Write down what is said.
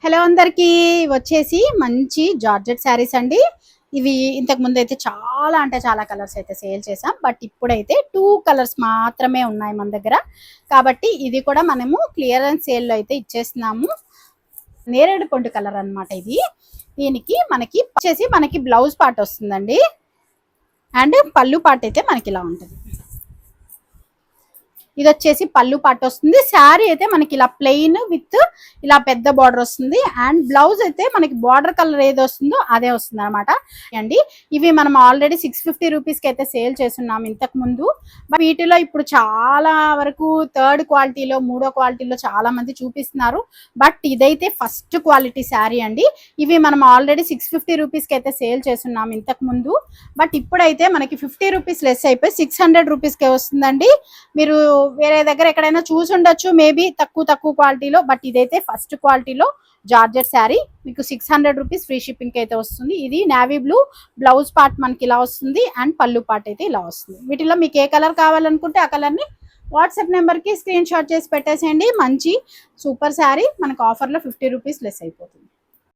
Hello అందరికీ వచ్చేసి మంచి జార్జెట్ శారీస్ అండి. ఇవి ఇంతకు ముందు అయితే చాలా అంటే చాలా కలర్స్ అయితే సేల్ చేసాం. బట్ ఇప్పుడైతే 2 కలర్స్ మాత్రమే ఉన్నాయి మన దగ్గర. కాబట్టి ఇది కూడా మనము క్లియరెన్స్ సేల్లో అయితే ఇచ్చేస్తున్నాము. నేరేడు పండు కలర్ అన్నమాట ఇది. దీనికి మనకి బ్లౌజ్ పార్ట్ వస్తుందండి. అండ్ పళ్ళు పార్ట్ అయితే మనకి ఇలా ఉంటుంది. ఇది వచ్చేసి పళ్ళు పార్ట్ వస్తుంది. శారీ అయితే మనకి ఇలా ప్లెయిన్ విత్ ఇలా పెద్ద బార్డర్ వస్తుంది. అండ్ బ్లౌజ్ అయితే మనకి బార్డర్ కలర్ ఏది వస్తుందో అదే వస్తుంది అనమాట అండి. ఇవి మనం ఆల్రెడీ 650 రూపీస్కి అయితే సేల్ చేస్తున్నాం ఇంతకు ముందు. వీటిలో ఇప్పుడు చాలా వరకు థర్డ్ క్వాలిటీలో, మూడో క్వాలిటీలో చాలా మంది చూపిస్తున్నారు. బట్ ఇదైతే ఫస్ట్ క్వాలిటీ శారీ అండి. ఇవి మనం ఆల్రెడీ 650 రూపీస్కి అయితే సేల్ చేస్తున్నాం ఇంతకు ముందు. బట్ ఇప్పుడైతే మనకి 50 రూపీస్ లెస్ అయిపోయి 600 రూపీస్కే వస్తుందండి. మీరు వేరే దగ్గర ఎక్కడైనా చూసి ఉండొచ్చు మేబీ తక్కువ క్వాలిటీలో. బట్ ఇదైతే ఫస్ట్ క్వాలిటీలో జార్జెట్ శారీ మీకు 600 రూపీస్ ఫ్రీ షిప్పింగ్ అయితే వస్తుంది. ఇది నేవీ బ్లూ, బ్లౌజ్ పార్ట్ మనకి ఇలా వస్తుంది. అండ్ పళ్ళు పార్ట్ అయితే ఇలా వస్తుంది. వీటిలో మీకు ఏ కలర్ కావాలనుకుంటే ఆ కలర్ని వాట్సాప్ నెంబర్కి స్క్రీన్ షాట్ చేసి పెట్టేసేయండి. మంచి సూపర్ శారీ మనకు ఆఫర్లో 50 రూపీస్ లెస్ అయిపోతుంది.